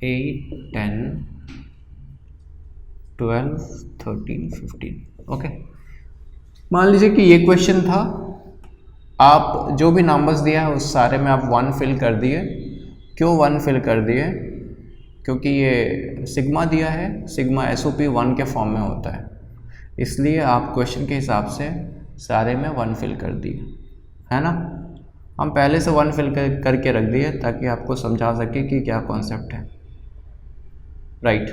8 10 12 13 15। ओके, मान लीजिए कि ये क्वेश्चन था, आप जो भी नंबर्स दिया है उस सारे में आप 1 फिल कर दिए। क्यों 1 फिल कर दिए? क्योंकि ये सिग्मा दिया है, सिग्मा एसओपी 1 के फॉर्म में होता है, इसलिए आप क्वेश्चन के हिसाब से सारे में 1 फिल कर दिए, है ना। हम पहले से 1 फिल करके रख दिए ताकि आपको समझा सके कि क्या कॉन्सेप्ट है। Right,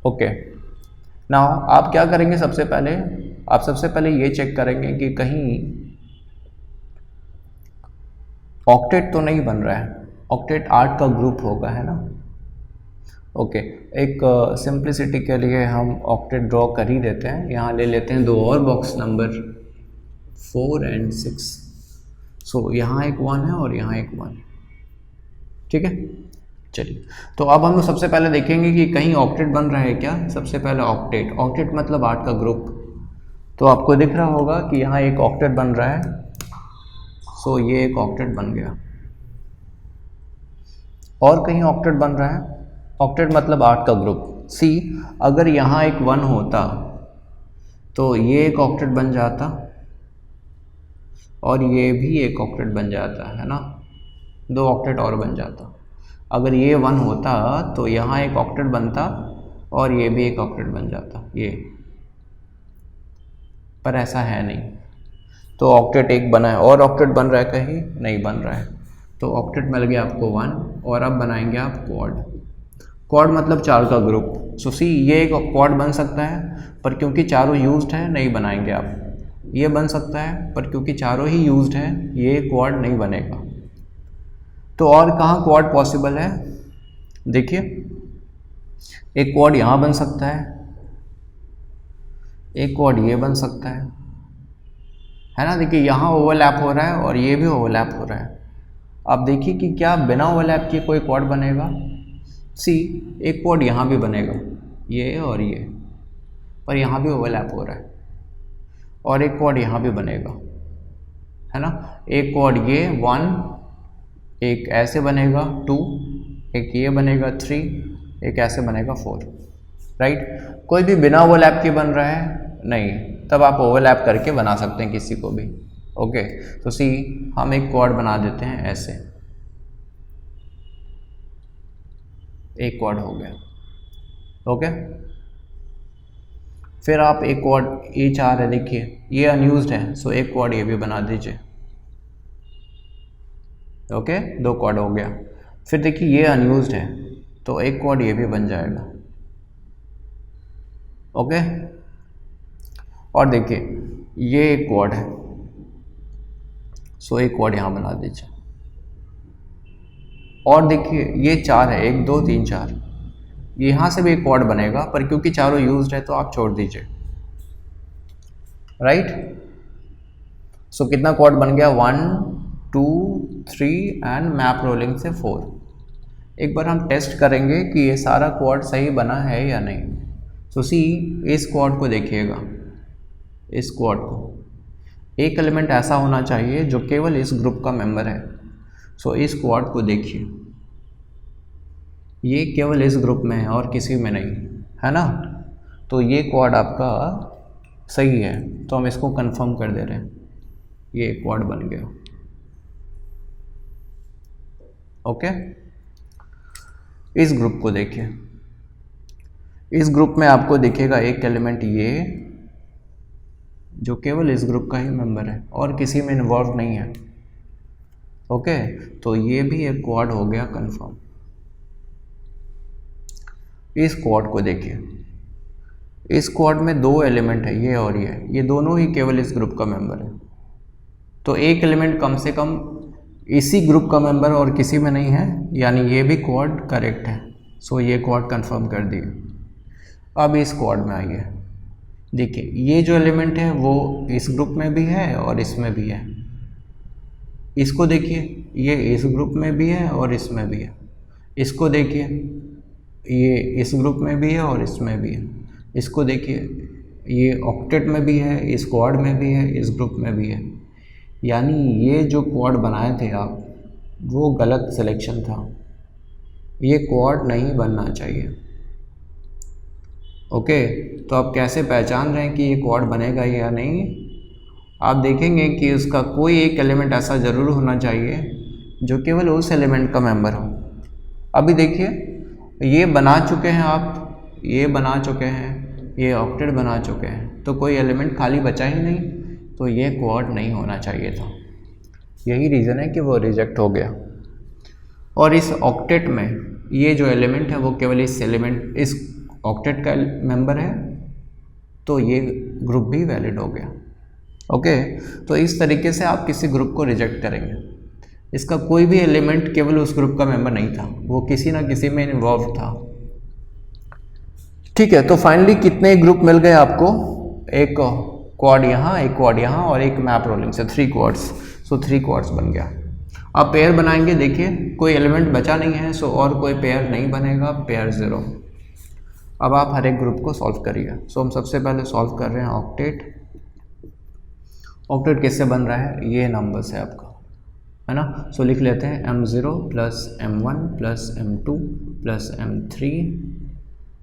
okay. नाउ आप क्या करेंगे, सबसे पहले ये चेक करेंगे कि कहीं ऑक्टेट तो नहीं बन रहा है। ऑक्टेट 8 का ग्रुप होगा, है ना। ओके, एक सिंप्लिसिटी के लिए हम ऑक्टेट ड्रॉ कर ही देते हैं। यहाँ ले लेते हैं 2 और बॉक्स नंबर 4 और 6। सो यहाँ एक 1 है और यहाँ एक 1, ठीक है। चलिए, तो अब हम सबसे पहले देखेंगे कि कहीं ऑक्टेट बन रहा है क्या। सबसे पहले ऑक्टेट मतलब 8 का ग्रुप, तो आपको दिख रहा होगा कि यहाँ एक ऑक्टेट बन रहा है। सो ये एक ऑक्टेट बन गया, और कहीं ऑक्टेट बन रहा है। ऑक्टेट मतलब 8 का ग्रुप। सी, अगर यहाँ एक 1 होता तो ये एक ऑक्टेट बन जाता और ये भी एक ऑक्टेट बन जाता, है ना। 2 ऑक्टेट और बन जाता। अगर ये 1 होता तो यहाँ एक ऑक्टेट बनता और ये भी एक ऑक्टेट बन जाता, ये। पर ऐसा है नहीं, तो ऑक्टेट एक बना है, और ऑक्टेट बन रहा है कहीं नहीं बन रहा है, तो ऑक्टेट मिल गया आपको 1। और अब बनाएंगे आप क्वाड मतलब 4 का ग्रुप। सो सी, ये एक क्वाड बन सकता है, पर क्योंकि चारों यूज्ड है नहीं बनाएंगे आप। ये बन सकता है, पर क्योंकि चारों ही यूज्ड है ये क्वाड नहीं बनेगा। तो और कहाँ क्वाड पॉसिबल है, देखिए। एक क्वाड यहाँ बन सकता है, एक क्वाड ये बन सकता है ना। देखिए, यहाँ ओवरलैप हो रहा है और ये भी ओवरलैप हो रहा है। अब देखिए कि क्या बिना ओवरलैप के कोई क्वाड बनेगा। सी, एक क्वाड यहाँ भी बनेगा, ये और ये, पर यहाँ भी ओवरलैप हो रहा है। और एक क्वाड यहाँ भी बनेगा, है ना। एक क्वाड ये 1, एक ऐसे बनेगा 2, एक ये बनेगा 3, एक ऐसे बनेगा 4। राइट, कोई भी बिना ओवरलैप के बन रहा है नहीं, तब आप ओवरलैप करके बना सकते हैं किसी को भी। ओके, तो सी, हम एक क्वाड बना देते हैं ऐसे, एक क्वाड हो गया। ओके, फिर आप एक क्वाड, ये 4 है, देखिए ये अनयूज्ड है, सो एक क्वाड ये भी बना दीजिए। ओके, 2 क्वाड हो गया। फिर देखिए ये अनयूज्ड है, तो एक क्वाड ये भी बन जाएगा। ओके। और देखिए ये एक क्वाड है, सो एक क्वाड यहाँ बना दीजिए। और देखिए ये 4 है, 1 2 3 4, यहाँ से भी एक क्वाड बनेगा, पर क्योंकि चारों यूज्ड है तो आप छोड़ दीजिए, राइट। सो कितना क्वाड बन गया, 1 2 3 एंड मैप रोलिंग से 4। एक बार हम टेस्ट करेंगे कि ये सारा क्वाड सही बना है या नहीं। सो सी, इस क्वाड को देखिएगा, इस क्वाड को एक एलिमेंट ऐसा होना चाहिए जो केवल इस ग्रुप का मेंबर है। सो इस क्वाड को देखिए, ये केवल इस ग्रुप में है और किसी में नहीं है ना, तो ये क्वाड आपका सही है, तो हम इसको कंफर्म कर दे रहे हैं, ये क्वाड बन गया। ओके। इस ग्रुप को देखिए, इस ग्रुप में आपको दिखेगा एक एलिमेंट ये, जो केवल इस ग्रुप का ही मेंबर है और किसी में इन्वॉल्व नहीं है। ओके, तो ये भी एक क्वाड हो गया कंफर्म। इस क्वाड को देखिए, इस क्वाड में 2 एलिमेंट है, ये और ये दोनों ही केवल इस ग्रुप का मेंबर है, तो एक एलिमेंट कम से कम इसी ग्रुप का मेंबर और किसी में नहीं है, यानी ये भी क्वाड करेक्ट है। सो ये क्वाड कंफर्म कर दिए। अब इस क्वाड में आइए, देखिए ये जो एलिमेंट है वो इस ग्रुप में भी है और इसमें भी है। इसको देखिए, ये इस ग्रुप में भी है और इसमें भी है। इसको देखिए, ये इस ग्रुप में भी है और इसमें भी है। इसको देखिए, ये ऑक्टेट में भी है, इस क्वाड में भी है, इस ग्रुप में भी है। यानी ये जो क्वाड बनाए थे आप, वो गलत सिलेक्शन था, ये क्वाड नहीं बनना चाहिए। ओके, तो आप कैसे पहचान रहे हैं कि ये क्वाड बनेगा या नहीं? आप देखेंगे कि उसका कोई एक एलिमेंट ऐसा ज़रूर होना चाहिए जो केवल उस एलिमेंट का मेंबर हो। अभी देखिए ये बना चुके हैं आप, ये बना चुके हैं, ये ऑक्टेट बना चुके हैं, तो कोई एलिमेंट खाली बचा ही नहीं, तो ये क्वाड नहीं होना चाहिए था। यही रीज़न है कि वो रिजेक्ट हो गया। और इस ऑक्टेट में ये जो एलिमेंट है वो केवल इस ऑक्टेट का मेंबर है, तो ये ग्रुप भी वैलिड हो गया। ओके, तो इस तरीके से आप किसी ग्रुप को रिजेक्ट करेंगे। इसका कोई भी एलिमेंट केवल उस ग्रुप का मेंबर नहीं था, वो किसी ना किसी में इन्वॉल्व था। ठीक है, तो फाइनली कितने ग्रुप मिल गए आपको? एक क्वाड यहाँ, एक क्वाड यहाँ और एक मैप रोलिंग से 3 क्वाड्स। सो 3 क्वाड्स बन गया। अब पेयर बनाएंगे, देखिए कोई एलिमेंट बचा नहीं है, सो और कोई पेयर नहीं बनेगा, पेयर 0। अब आप हर एक ग्रुप को सॉल्व करिए। सो हम सबसे पहले सॉल्व कर रहे हैं ऑक्टेट। ऑक्टेट किससे बन रहा है? ये नंबर से आपका, है ना। सो लिख लेते हैं m0 plus m1 plus m2 plus m3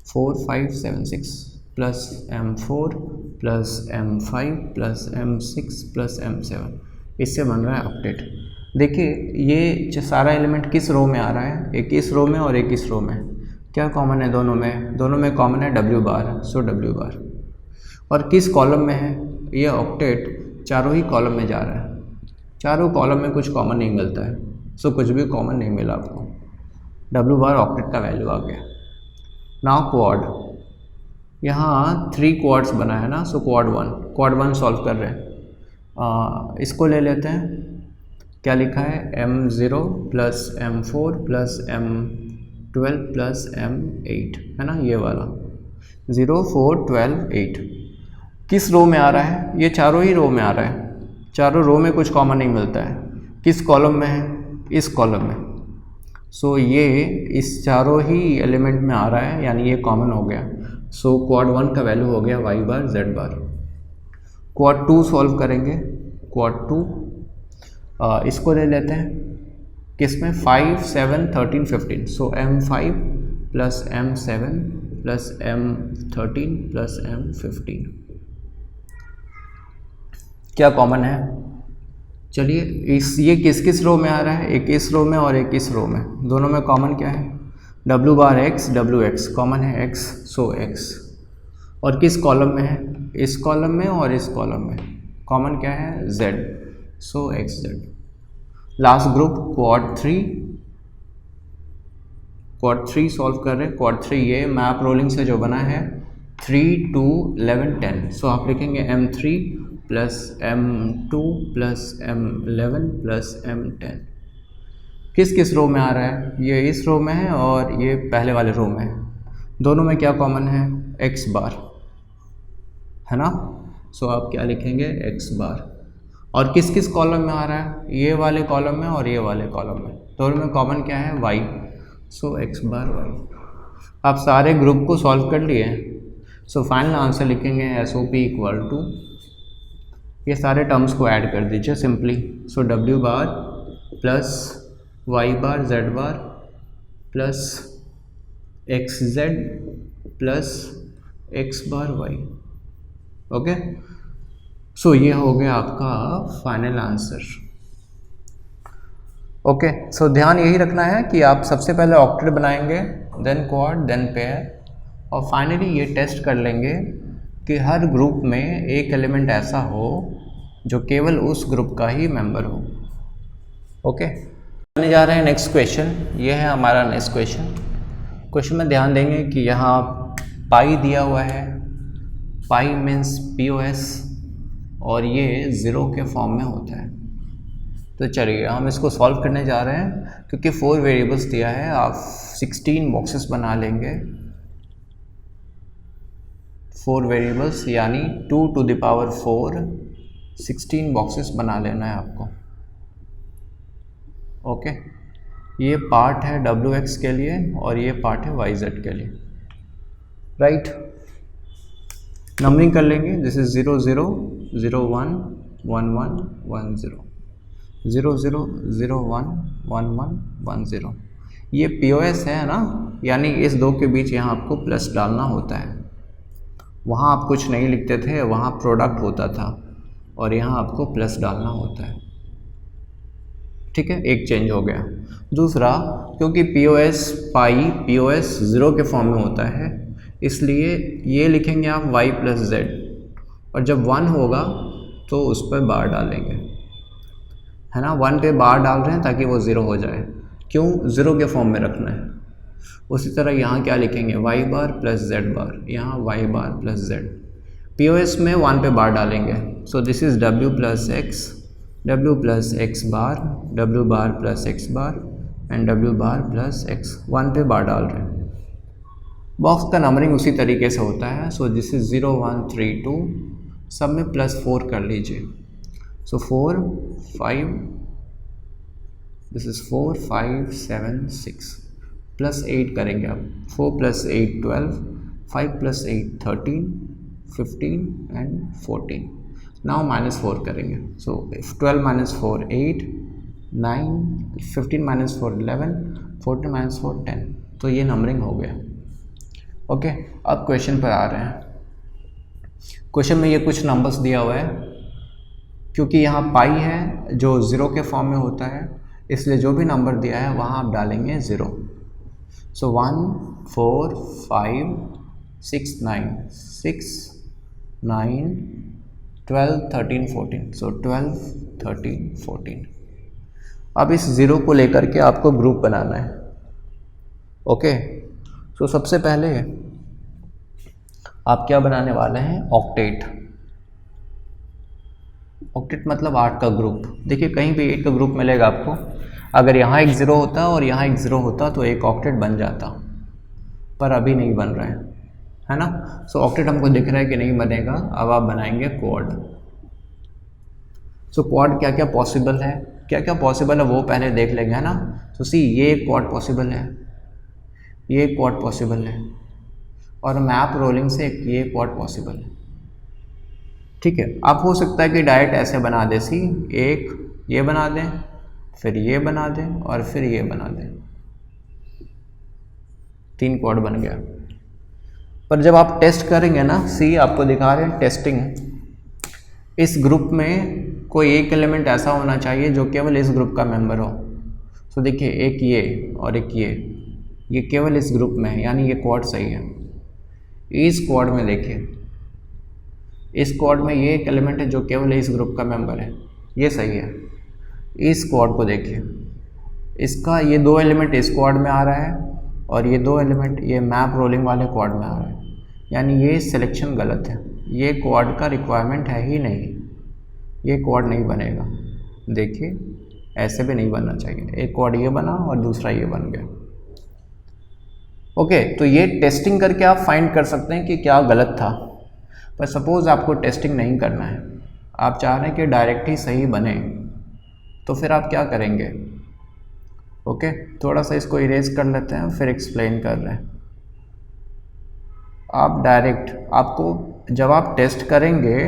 4 5 7 6 plus m4 plus m5 plus m6 plus m7, इससे बन रहा है ऑक्टेट। देखिए ये सारा एलिमेंट किस रो में आ रहा है? एक इस रो में और एक इस रो में। क्या कॉमन है दोनों में? दोनों में कॉमन है w बार, सो w बार। और किस कॉलम में है? ये ऑक्टेट चारों ही कॉलम में जा रहा है, चारों कॉलम में कुछ कॉमन नहीं मिलता है, सो कुछ भी कॉमन नहीं मिला आपको, w बार ऑक्टेट का वैल्यू आ गया। नाउ क्वाड, यहाँ 3 क्वाड्स बना है ना, सो क्वाड 1 सॉल्व कर रहे हैं। इसको ले लेते हैं, क्या लिखा है? m0 plus m4 plus m12 plus m8, है ना, ये वाला 0 4 12 8। किस रो में आ रहा है? ये चारों ही रो में आ रहा है, चारों रो में कुछ कॉमन नहीं मिलता है। किस कॉलम में है? इस कॉलम में। सो ये इस चारों ही एलिमेंट में आ रहा है, यानी ये कॉमन हो गया। सो क्वाड 1 का वैल्यू हो गया y बार z बार। क्वाड 2 सॉल्व करेंगे, क्वाड 2 इसको ले लेते हैं, किसमें? 5 7 13 15। सो m5 plus m7 plus m13 plus m15, क्या कॉमन है? चलिए ये किस किस रो में आ रहा है? एक इस रो में और एक इस रो में। दोनों में कॉमन क्या है? w बार x, wx कॉमन है x, सो x। और किस कॉलम में है? इस कॉलम में और इस कॉलम में। कॉमन क्या है? z, सो xz। Last group quad 3 solve कर रहे हैं। क्वाड 3 ये मैप रोलिंग से जो बना है 3 2 11 10। सो आप लिखेंगे M3 plus M2 plus M11 plus M10। किस किस रो में आ रहा है? ये इस रो में है और ये पहले वाले रो में है। दोनों में क्या कॉमन है? x बार, है ना। सो आप क्या लिखेंगे? x बार। और किस किस कॉलम में आ रहा है? ये वाले कॉलम में और ये वाले कॉलम में। दोनों में कॉमन क्या है? y। सो x बार y। आप सारे ग्रुप को सॉल्व कर लिए। सो फाइनल आंसर लिखेंगे SOP इक्वल टू, ये सारे टर्म्स को ऐड कर दीजिए सिंपली। सो w बार प्लस y बार z बार plus xz plus x bar y। Okay, सो ये हो गया आपका फाइनल आंसर। ओके, सो ध्यान यही रखना है कि आप सबसे पहले ऑक्टेट बनाएंगे, देन क्वाड, देन पेयर, और फाइनली ये टेस्ट कर लेंगे कि हर ग्रुप में एक एलिमेंट ऐसा हो जो केवल उस ग्रुप का ही मेंबर हो। ओके, आने जा रहे हैं नेक्स्ट क्वेश्चन। ये है हमारा नेक्स्ट क्वेश्चन। क्वेश्चन में ध्यान देंगे कि यहाँ पाई दिया हुआ है, पाई मीन्स POS, और ये ज़ीरो के फॉर्म में होता है। तो चलिए हम इसको सॉल्व करने जा रहे हैं। क्योंकि 4 वेरिएबल्स दिया है, आप 16 बॉक्सेस बना लेंगे। 4 वेरिएबल्स यानी 2 to the power 4, 16 बॉक्सेस बना लेना है आपको। ओके, ये पार्ट है WX के लिए और ये पार्ट है YZ के लिए, राइट। नंबरिंग कर लेंगे। This is 0 0 0 1 1 1 1 0 0 0 0 1 1 1 1 0। ये POS है ना, यानी इस दो के बीच यहाँ आपको प्लस डालना होता है। वहाँ आप कुछ नहीं लिखते थे, वहाँ प्रोडक्ट होता था, और यहाँ आपको प्लस डालना होता है। ठीक है, एक चेंज हो गया। दूसरा, क्योंकि POS पाई POS ज़ीरो के फॉर्म में होता है, इसलिए ये लिखेंगे आप y प्लस z, और जब 1 होगा तो उस पर बार डालेंगे, है ना। 1 पे बार डाल रहे हैं ताकि वो ज़ीरो हो जाए। क्यों? ज़ीरो के फॉर्म में रखना है। उसी तरह यहाँ क्या लिखेंगे? y बार प्लस z बार, यहाँ y bar plus z। POS में 1 पे बार डालेंगे। So this is w plus x bar, w bar plus x bar and w bar plus x। 1 पे बार डाल रहे हैं। बॉक्स का नंबरिंग उसी तरीके से होता है। सो दिस इज़ 0 1 3 2, सब में प्लस 4 कर लीजिए। सो 4 5, दिस इज़ 4 5 7 6, प्लस 8 करेंगे आप। 4 plus 8 12, 5 plus 8 13 15 and 14। Now minus 4 करेंगे। सो 12 माइनस 4 8 9, 15 माइनस 4 11, 14 माइनस 4 10। तो ये नंबरिंग हो गया। ओके, अब क्वेश्चन पर आ रहे हैं। क्वेश्चन में ये कुछ नंबर्स दिया हुआ है। क्योंकि यहाँ पाई है जो ज़ीरो के फॉर्म में होता है, इसलिए जो भी नंबर दिया है वहाँ आप डालेंगे 0। सो 1 4 5 6 9 6 9 12 13 14। सो 12 13 14। अब इस ज़ीरो को लेकर के आपको ग्रुप बनाना है। ओके, तो सबसे पहले आप क्या बनाने वाले हैं? ऑक्टेट। ऑक्टेट मतलब 8 का ग्रुप। देखिए कहीं भी 8 का ग्रुप मिलेगा आपको। अगर यहाँ एक 0 होता और यहाँ एक 0 होता तो एक ऑक्टेट बन जाता, पर अभी नहीं बन रहा है ना। सो ऑक्टेट हमको दिख रहा है कि नहीं बनेगा। अब आप बनाएंगे क्वाड। सो क्वाड क्या क्या पॉसिबल है, क्या क्या पॉसिबल है वो पहले देख लेंगे, है ना। सो सी, ये एक क्वाड पॉसिबल है, ये क्वाड पॉसिबल है, और मैप रोलिंग से ये क्वाड पॉसिबल है। ठीक है, अब हो सकता है कि डायरेक्ट ऐसे बना दे। सी, एक ये बना दें, फिर ये बना दें, और फिर ये बना दें। 3 क्वाड बन गया। पर जब आप टेस्ट करेंगे ना, सी आपको दिखा रहे हैं टेस्टिंग, इस ग्रुप में कोई एक एलिमेंट ऐसा होना चाहिए जो केवल इस ग्रुप का मेंबर हो। तो देखिए, एक ये और एक ये केवल इस ग्रुप में है, यानी ये क्वाड सही है। इस क्वाड में देखिए, इस क्वाड में ये एक एलिमेंट है जो केवल इस ग्रुप का मेंबर है, ये सही है। इस क्वाड को देखिए, इसका ये 2 एलिमेंट इस क्वाड में आ रहा है, और ये 2 एलिमेंट ये मैप रोलिंग वाले क्वाड में आ रहा है। यानी ये सिलेक्शन गलत है, ये क्वाड का रिक्वायरमेंट है ही नहीं, ये क्वाड नहीं बनेगा। देखिए ऐसे भी नहीं बनना चाहिए, एक क्वाड ये बना और दूसरा ये बन गया। ओके, तो ये टेस्टिंग करके आप फाइंड कर सकते हैं कि क्या गलत था। पर सपोज़ आपको टेस्टिंग नहीं करना है, आप चाह रहे हैं कि डायरेक्ट ही सही बने, तो फिर आप क्या करेंगे। ओके, थोड़ा सा इसको इरेज कर लेते हैं, फिर एक्सप्लेन कर रहे हैं। आप डायरेक्ट, आपको जब आप टेस्ट करेंगे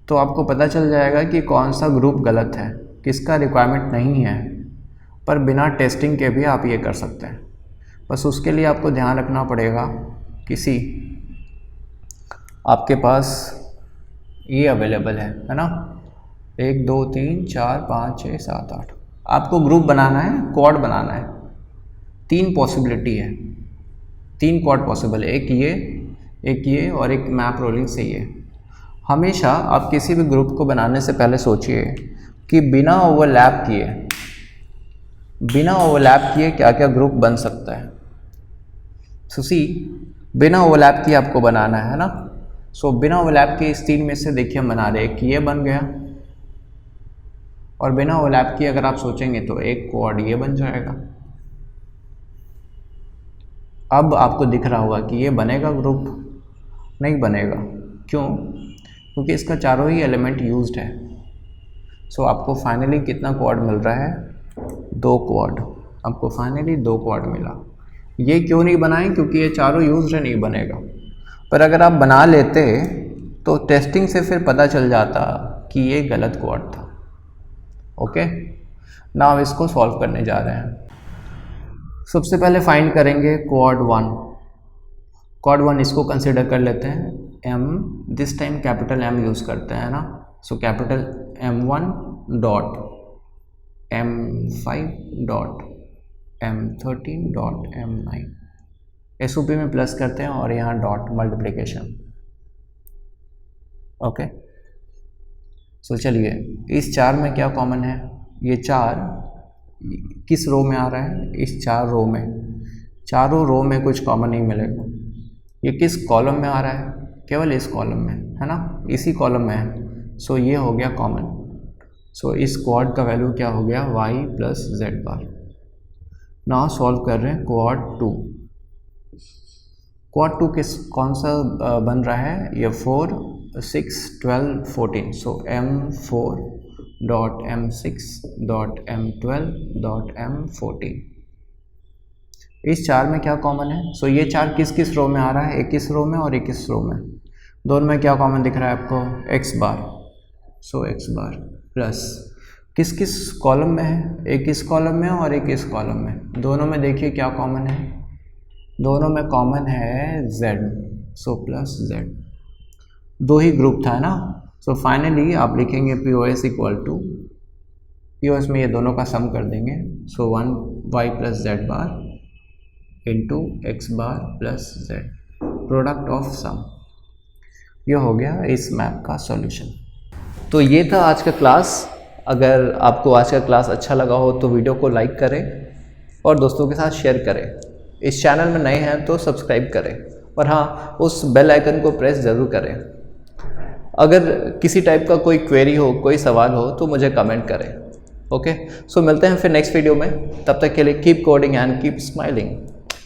तो आपको पता चल जाएगा कि कौन सा ग्रुप गलत है, किसका रिक्वायरमेंट नहीं है। पर बिना टेस्टिंग के भी आप ये कर सकते हैं। बस उसके लिए आपको ध्यान रखना पड़ेगा, किसी आपके पास ये अवेलेबल है ना, 1 2 3 4 5 6 7 8, आपको ग्रुप बनाना है, क्वाड बनाना है। 3 पॉसिबिलिटी है, 3 क्वाड पॉसिबल है, एक ये और एक मैप रोलिंग से ये। हमेशा आप किसी भी ग्रुप को बनाने से पहले सोचिए कि बिना ओवरलैप किए क्या क्या ग्रुप बन सकता है। बिना ओवरलैप किए आपको बनाना है ना। बिना ओवरलैप के इस 3 में से देखिए हम बना रहे हैं कि ये बन गया, और बिना ओवरलैप किए अगर आप सोचेंगे तो एक क्वाड ये बन जाएगा। अब आपको दिख रहा होगा कि ये बनेगा ग्रुप, नहीं बनेगा। क्यों? क्योंकि इसका चारों ही एलिमेंट यूज्ड है। आपको फाइनली कितना क्वाड मिल रहा है, 2 क्वाड। आपको फाइनली 2 क्वाड मिला। ये क्यों नहीं बनाए? क्योंकि ये चारों यूज्ड है, नहीं बनेगा। पर अगर आप बना लेते तो टेस्टिंग से फिर पता चल जाता कि ये गलत क्वाड था। ओके, नाउ इसको सॉल्व करने जा रहे हैं। सबसे पहले फाइंड करेंगे क्वाड 1 इसको कंसिडर कर लेते हैं। M, this time capital M use करते हैं ना। Capital M1 dot M5 dot M13 dot M9 SOP में प्लस करते हैं और यहाँ डॉट मल्टीप्लिकेशन। ओके, चलिए इस 4 में क्या कॉमन है, ये 4 किस रो में आ रहा है, इस 4 रो में, चारों रो में कुछ कॉमन नहीं मिलेगा। ये किस कॉलम में आ रहा है, केवल इस कॉलम में है ना, इसी कॉलम में है। ये हो गया कॉमन। इस क्वाड का वैल्यू क्या हो गया, y प्लस जेड बार। नाउ सॉल्व कर रहे हैं क्वाड 2। क्वाड 2 कौन सा बन रहा है, ये 4 6 12 14। M4 dot M6 dot M12 dot M14। इस 4 में क्या कॉमन है, ये 4 किस रो में आ रहा है, एक इस रो में और एक इस रो में। दोनों में क्या कॉमन दिख रहा है आपको, x बार। x बार प्लस किस कॉलम में है, एक इस कॉलम में और एक इस कॉलम में। दोनों में देखिए क्या कॉमन है, दोनों में कॉमन है z। प्लस z, 2 ही ग्रुप था ना। फाइनली आप लिखेंगे POS इक्वल टू, POS में ये दोनों का सम कर देंगे। 1 y plus Z bar into X bar plus Z, product of sum. ये हो गया इस मैप का सॉल्यूशन। तो ये था आज का क्लास। अगर आपको आज का क्लास अच्छा लगा हो तो वीडियो को लाइक करें और दोस्तों के साथ शेयर करें। इस चैनल में नए हैं तो सब्सक्राइब करें, और हाँ, उस बेल आइकन को प्रेस ज़रूर करें। अगर किसी टाइप का कोई क्वेरी हो, कोई सवाल हो तो मुझे कमेंट करें। ओके, मिलते हैं फिर नेक्स्ट वीडियो में। तब तक के लिए keep coding and keep smiling.